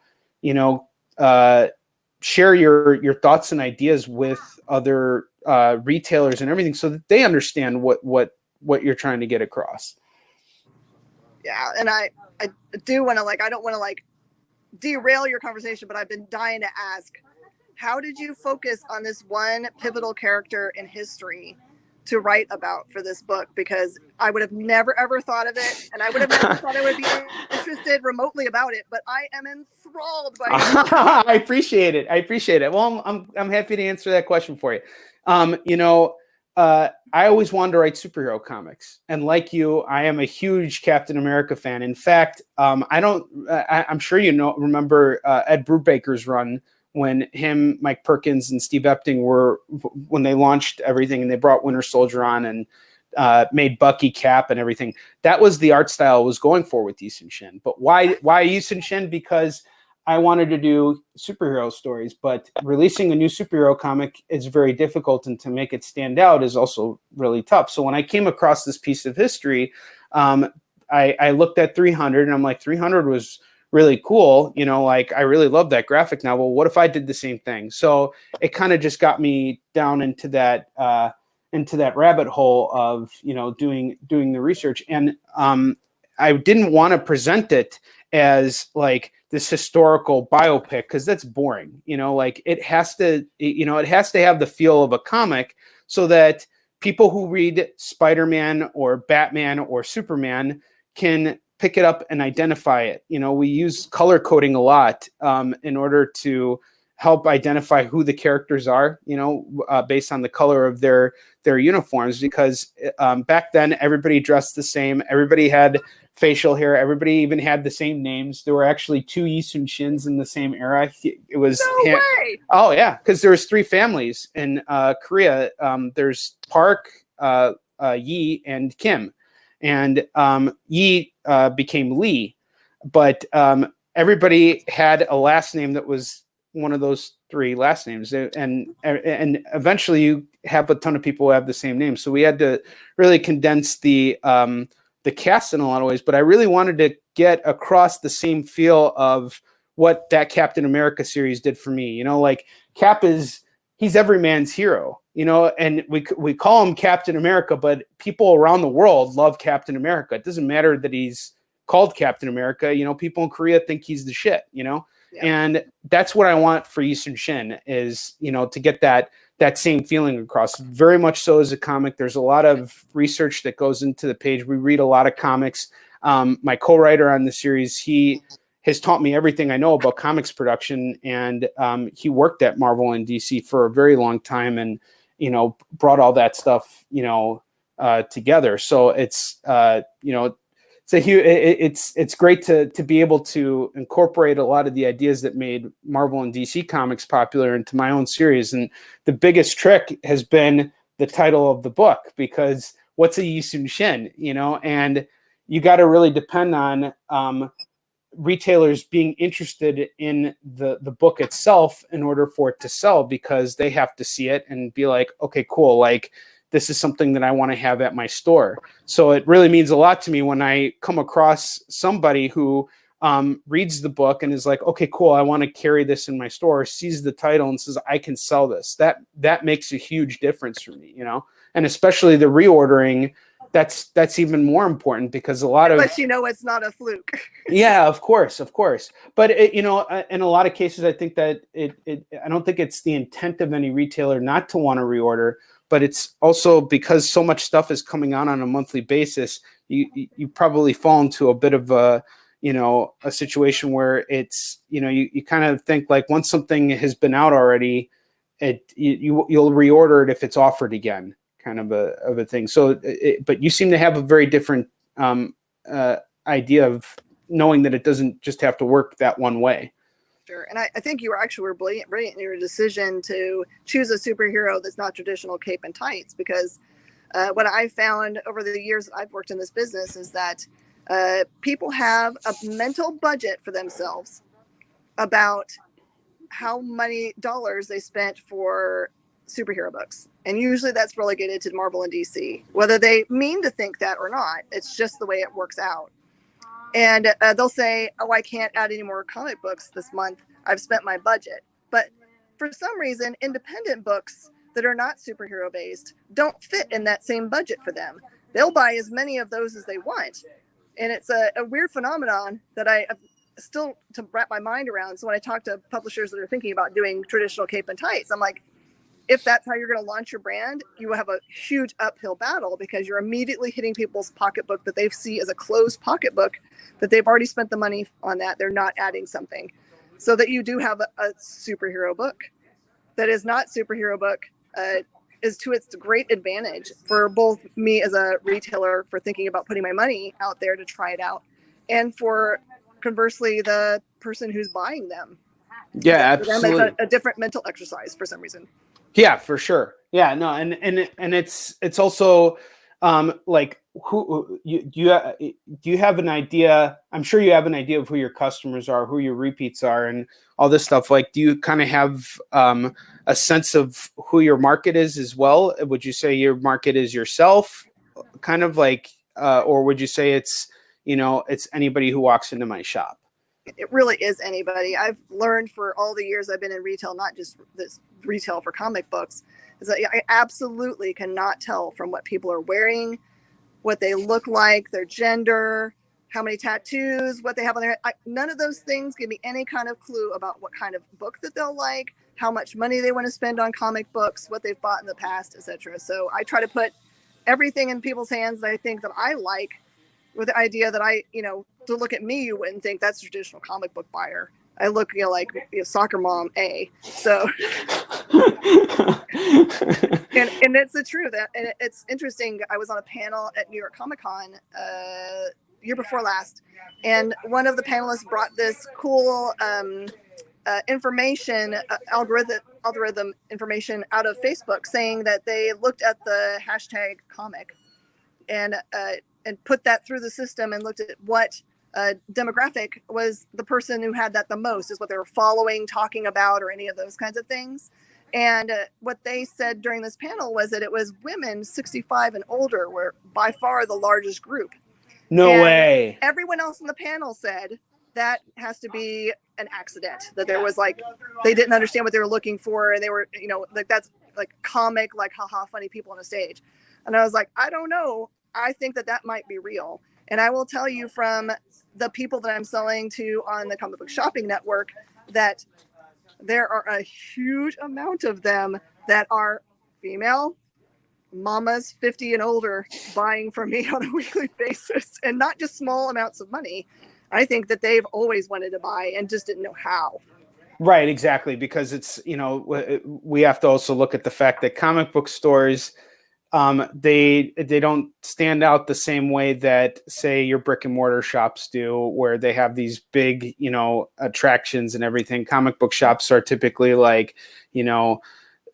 share your thoughts and ideas with other retailers and everything, so that they understand what you're trying to get across. Yeah, and I do want to I don't want to derail your conversation, but I've been dying to ask, how did you focus on this one pivotal character in history to write about for this book? Because I would have never ever thought of it, and I would have never thought I would be interested remotely about it, but I am enthralled by it. I appreciate it. Well, I'm happy to answer that question for you. I always wanted to write superhero comics, and like you, I am a huge Captain America fan. In fact, I'm sure remember Ed Brubaker's run, when him, Mike Perkins, and Steve Epting when they launched everything and they brought Winter Soldier on and made Bucky, Cap, and everything. That was the art style I was going for with YI SOON SHIN. But why YI SOON SHIN? Because I wanted to do superhero stories, but releasing a new superhero comic is very difficult, and to make it stand out is also really tough. So when I came across this piece of history, I looked at 300, and I'm like, 300 was really cool. I really love that graphic novel. What if I did the same thing? So it kind of just got me down into that rabbit hole of, doing the research. And I didn't want to present it as like this historical biopic, because that's boring. It has to have the feel of a comic, so that people who read Spider-Man or Batman or Superman can pick it up and identify it. We use color coding a lot in order to help identify who the characters are, based on the color of their uniforms, because back then everybody dressed the same. Everybody had facial hair. Everybody even had the same names. There were actually 2 YI SOON SHINs in the same era. It was no way. Oh yeah, because there was 3 families in Korea. There's Park, Yi, and Kim, and Yi became Lee, but everybody had a last name that was one of those 3 last names, and eventually you have a ton of people who have the same name. So we had to really condense the cast in a lot of ways, but I really wanted to get across the same feel of what that Captain America series did for me. Cap he's every man's hero, and we call him Captain America, but people around the world love Captain America. It doesn't matter that he's called Captain America. People in Korea think he's the shit, Yeah. And that's what I want for YI SOON SHIN is, to get that that same feeling across. Very much so as a comic. There's a lot of research that goes into the page. We read a lot of comics. My co-writer on the series, he has taught me everything I know about comics production, and he worked at Marvel and DC for a very long time, and brought all that stuff together. So it's it's great to be able to incorporate a lot of the ideas that made Marvel and DC comics popular into my own series. And the biggest trick has been the title of the book, because what's a YI SOON SHIN, and you got to really depend on retailers being interested in the book itself in order for it to sell, because they have to see it and be like, okay, cool. Like, this is something that I want to have at my store. So it really means a lot to me when I come across somebody who reads the book and is like, okay, cool, I want to carry this in my store, sees the title and says, I can sell this. That makes a huge difference for me, and especially the reordering. That's even more important, because a lot of, but it's not a fluke. Yeah, of course. But in a lot of cases, I think that I don't think it's the intent of any retailer not to want to reorder, but it's also because so much stuff is coming out on a monthly basis. You probably fall into a bit of a situation where it's, you kind of think like, once something has been out already, you'll reorder it if it's offered again, kind of a thing. So, but you seem to have a very different idea of knowing that it doesn't just have to work that one way. Sure. And I think you were brilliant in your decision to choose a superhero that's not traditional cape and tights, because what I've found over the years that I've worked in this business is that people have a mental budget for themselves about how many dollars they spent for superhero books. And usually that's relegated to Marvel and DC, whether they mean to think that or not. It's just the way it works out. And they'll say, oh, I can't add any more comic books this month. I've spent my budget. But for some reason, independent books that are not superhero based don't fit in that same budget for them. They'll buy as many of those as they want. And it's a weird phenomenon that I still to wrap my mind around. So when I talk to publishers that are thinking about doing traditional cape and tights, I'm like, if that's how you're going to launch your brand, you will have a huge uphill battle, because you're immediately hitting people's pocketbook that they see as a closed pocketbook, that they've already spent the money on that. They're not adding something. So that you do have a superhero book that is not superhero book is to its great advantage for both me as a retailer for thinking about putting my money out there to try it out, and for conversely the person who's buying them. Yeah, absolutely. It's a different mental exercise for some reason. Yeah, for sure. Yeah, no, and it's also like, who do you have an idea? I'm sure you have an idea of who your customers are, who your repeats are, and all this stuff. Like, do you kind of have a sense of who your market is as well? Would you say your market is yourself, kind of like, or would you say it's anybody who walks into my shop? It really is anybody. I've learned for all the years I've been in retail, not just this retail for comic books, is that I absolutely cannot tell from what people are wearing, what they look like, their gender, how many tattoos, what they have on their head. None of those things give me any kind of clue about what kind of book that they'll like, how much money they want to spend on comic books, what they've bought in the past, etc. So I try to put everything in people's hands that I think that I like, with the idea that to look at me, you wouldn't think that's a traditional comic book buyer. I look, like soccer mom A. So, and it's the truth. And it's interesting. I was on a panel at New York Comic Con year before last, and one of the panelists brought this cool information algorithm information out of Facebook, saying that they looked at the hashtag comic and put that through the system and looked at what demographic was the person who had that the most, is what they were following, talking about, or any of those kinds of things. And what they said during this panel was that it was women 65 and older were by far the largest group. No way. Everyone else in the panel said that has to be an accident, that there was they didn't understand what they were looking for, and they were that's like comic, like haha funny people on a stage. And I was like, I don't know, I think that might be real. And I will tell you from the people that I'm selling to on the comic book shopping network that there are a huge amount of them that are female mamas 50 and older buying from me on a weekly basis, and not just small amounts of money. I think that they've always wanted to buy and just didn't know how. Right, exactly, because it's, we have to also look at the fact that comic book stores, they don't stand out the same way that, say, your brick and mortar shops do, where they have these big, attractions and everything. Comic book shops are typically like,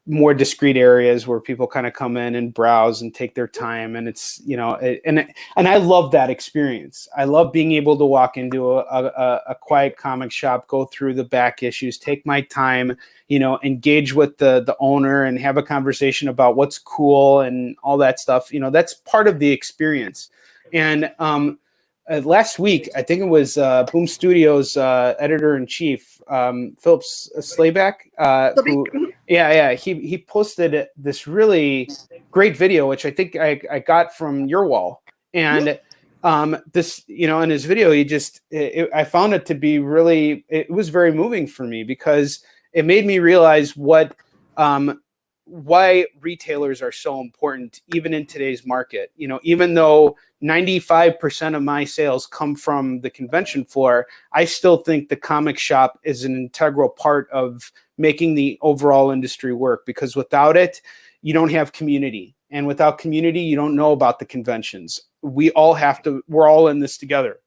more discreet areas where people kind of come in and browse and take their time. And it's, and I love that experience. I love being able to walk into a quiet comic shop, go through the back issues, take my time, engage with the owner and have a conversation about what's cool and all that stuff. That's part of the experience. And, last week, I think it was Boom Studios editor-in-chief, Philip Slayback, he posted this really great video, which I think I got from your wall. And this, in his video, I found it to be really, it was very moving for me, because it made me realize why retailers are so important, even in today's market. Even though 95% of my sales come from the convention floor, I still think the comic shop is an integral part of making the overall industry work, because without it, you don't have community. And without community, you don't know about the conventions. We're all in this together.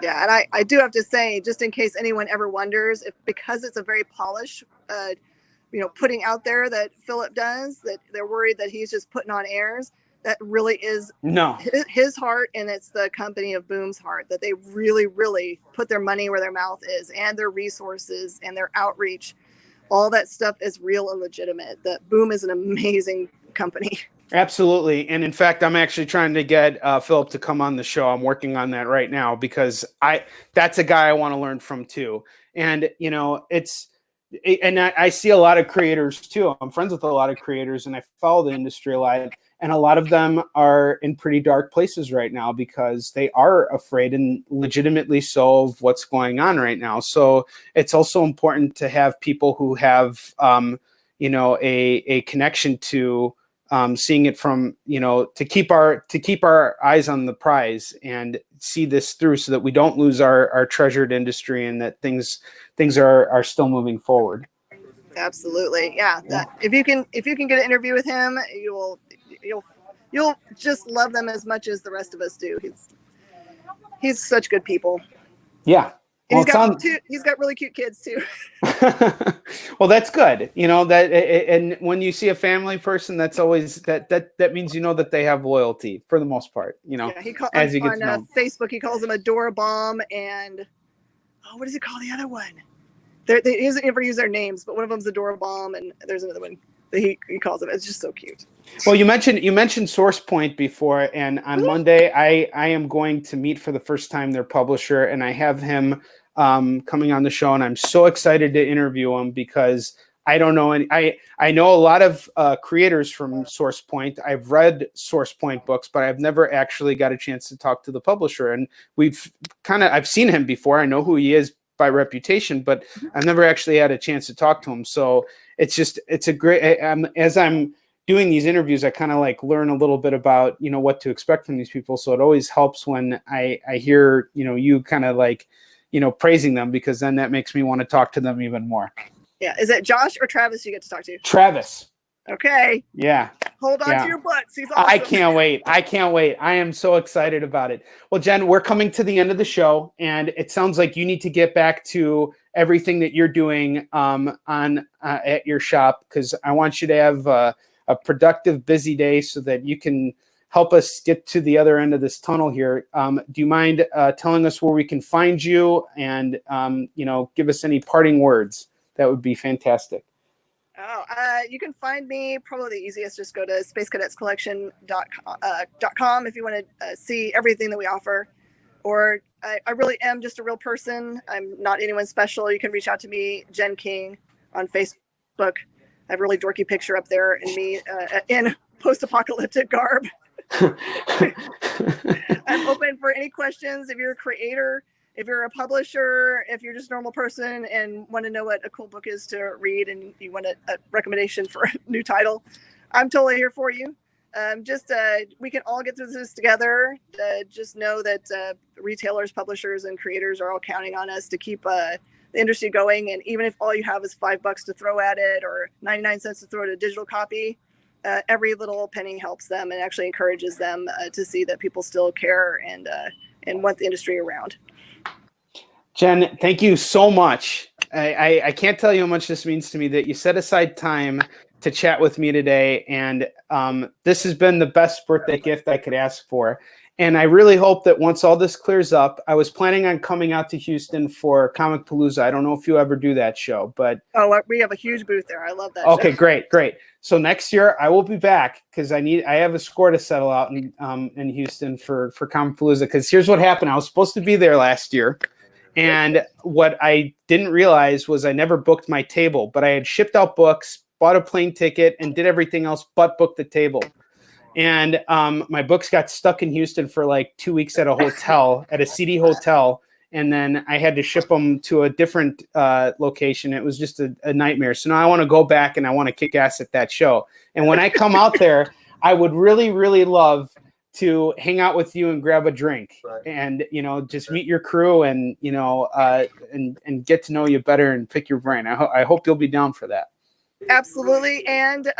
Yeah, and I do have to say, just in case anyone ever wonders, because it's a very polished putting out there that Philip does, that they're worried that he's just putting on airs. That really is his heart, and it's the company of Boom's heart, that they really, really put their money where their mouth is, and their resources and their outreach. All that stuff is real and legitimate. That Boom is an amazing company. Absolutely. And in fact, I'm actually trying to get Philip to come on the show. I'm working on that right now, because that's a guy I want to learn from too. And, I see a lot of creators too. I'm friends with a lot of creators, and I follow the industry a lot. And a lot of them are in pretty dark places right now, because they are afraid, and legitimately so, of what's going on right now. So it's also important to have people who have, a connection to seeing it from, to keep our eyes on the prize and see this through, so that we don't lose our treasured industry, and that things are still moving forward. Absolutely. Yeah. If you can get an interview with him, you'll just love them as much as the rest of us do. He's such good people. Yeah. Well, he's got really cute kids too. Well, that's good. And when you see a family person, that's always that means that they have loyalty for the most part. Yeah, as you get to know. Facebook, he calls them Adora Bomb and what does he call the other one? He doesn't ever use their names, but one of them's Adora Bomb, and there's another one that he calls them. It's just so cute. Well, you mentioned Source Point before, and on Monday I am going to meet for the first time their publisher, and I have him coming on the show, and I'm so excited to interview him, because I don't know, and I know a lot of creators from Source Point. I've read Source Point books, but I've never actually got a chance to talk to the publisher. And I've seen him before. I know who he is by reputation, but I've never actually had a chance to talk to him. So it's a great. As I'm doing these interviews, I kind of learn a little bit about what to expect from these people. So it always helps when I hear you kind of praising them, because then that makes me want to talk to them even more. Yeah. Is it Josh or Travis you get to talk to? Travis. Okay. Yeah. Hold on to your butts. He's awesome. I can't wait. I am so excited about it. Well, Jen, we're coming to the end of the show, and it sounds like you need to get back to everything that you're doing at your shop, because I want you to have a productive, busy day, so that you can help us get to the other end of this tunnel here. Do you mind telling us where we can find you, and give us any parting words? That would be fantastic. You can find me, probably the easiest, just go to spacecadetscollection.com if you want to see everything that we offer. Or I really am just a real person. I'm not anyone special. You can reach out to me, Jen King, on Facebook. I have a really dorky picture up there in me in post-apocalyptic garb. I'm open for any questions. If you're a creator if you're a publisher, if you're just a normal person and want to know what a cool book is to read and you want a recommendation for a new title, I'm totally here for you. We can all get through this together. Just know that retailers, publishers, and creators are all counting on us to keep the industry going. And even if all you have is $5 to throw at it or 99 cents to throw at a digital copy, every little penny helps them and actually encourages them to see that people still care and want the industry around. Jen, thank you so much. I can't tell you how much this means to me that you set aside time to chat with me today. And this has been the best birthday gift I could ask for. And I really hope that once all this clears up, I was planning on coming out to Houston for Comic Palooza. I don't know if you ever do that show, but we have a huge booth there. I love that. Okay, show. great. So next year I will be back because I have a score to settle out in Houston for Comic Palooza. Because here's what happened: I was supposed to be there last year, and what I didn't realize was I never booked my table, but I had shipped out books, bought a plane ticket, and did everything else but book the table. And my books got stuck in Houston for like 2 weeks at a hotel, at a seedy hotel. And then I had to ship them to a different location. It was just a nightmare. So now I want to go back and I want to kick ass at that show. And when I come out there, I would really, really love to hang out with you and grab a drink and, just meet your crew and, and get to know you better and pick your brain. I hope you'll be down for that. Absolutely. And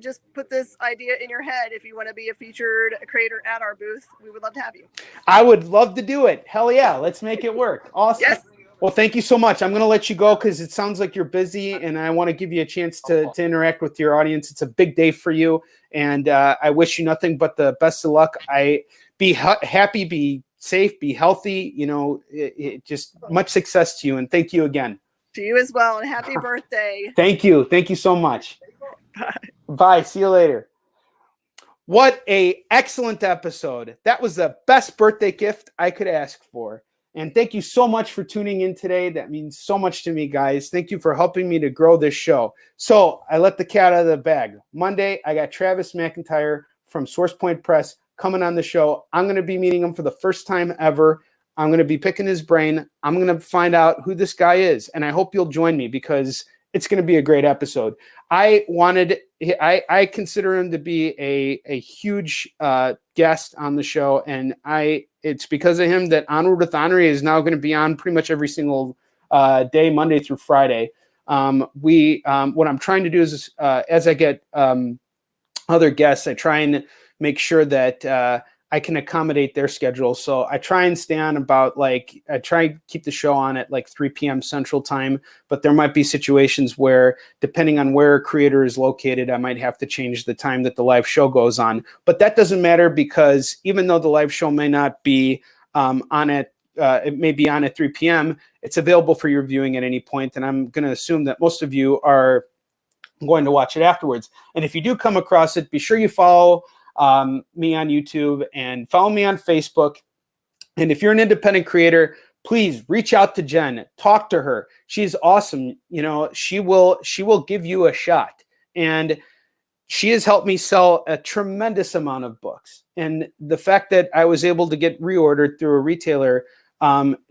just put this idea in your head. If you want to be a featured creator at our booth, we would love to have you. I would love to do it. Hell yeah. Let's make it work. Awesome. Yes. Well, thank you so much. I'm going to let you go because it sounds like you're busy and I want to give you a chance to interact with your audience. It's a big day for you. And I wish you nothing but the best of luck. Be happy, be safe, be healthy. Just much success to you. And thank you again. To you as well, and happy birthday. Thank you. Thank you so much. Bye. Bye. See you later. What an excellent episode. That was the best birthday gift I could ask for. And thank you so much for tuning in today. That means so much to me, guys. Thank you for helping me to grow this show. So I let the cat out of the bag. Monday, I got Travis McIntyre from Source Point Press coming on the show. I'm going to be meeting him for the first time ever. I'm going to be picking his brain. I'm going to find out who this guy is. And I hope you'll join me because it's going to be a great episode. I consider him to be a huge guest on the show. And it's because of him that Onward with Onrie is now going to be on pretty much every single day, Monday through Friday. What I'm trying to do is as I get other guests, I try and make sure that I can accommodate their schedule. So I try and stay on I try and keep the show on at like 3 p.m. Central Time, but there might be situations where, depending on where a creator is located, I might have to change the time that the live show goes on. But that doesn't matter because even though the live show may not be it may be on at 3 p.m., it's available for your viewing at any point. And I'm going to assume that most of you are going to watch it afterwards. And if you do come across it, be sure you follow me on YouTube and follow me on Facebook. And if you're an independent creator, please reach out to Jen, talk to her. She's awesome. She will give you a shot. And she has helped me sell a tremendous amount of books. And the fact that I was able to get reordered through a retailer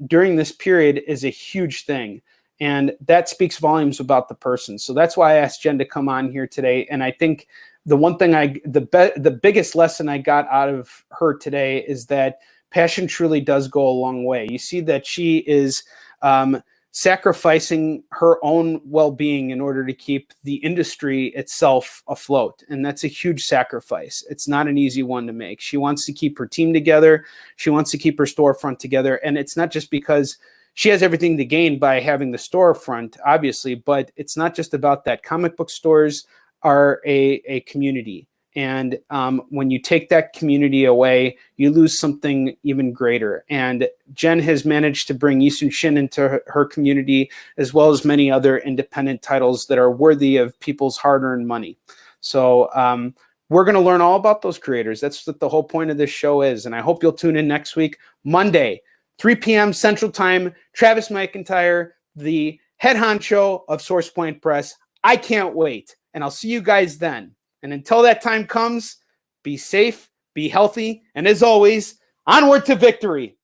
during this period is a huge thing. And that speaks volumes about the person. So that's why I asked Jen to come on here today. And I think the one thing the biggest lesson I got out of her today is that passion truly does go a long way. You see that she is sacrificing her own well-being in order to keep the industry itself afloat. And that's a huge sacrifice. It's not an easy one to make. She wants to keep her team together. She wants to keep her storefront together. And it's not just because she has everything to gain by having the storefront, obviously, but it's not just about that. Comic book stores are a community. And when you take that community away, you lose something even greater. And Jen has managed to bring YI SOON SHIN into her community, as well as many other independent titles that are worthy of people's hard-earned money. So we're going to learn all about those creators. That's what the whole point of this show is. And I hope you'll tune in next week, Monday, 3 p.m. Central Time. Travis McIntyre, the head honcho of Source Point Press. I can't wait. And I'll see you guys then. And until that time comes, be safe, be healthy, and as always, onward to victory.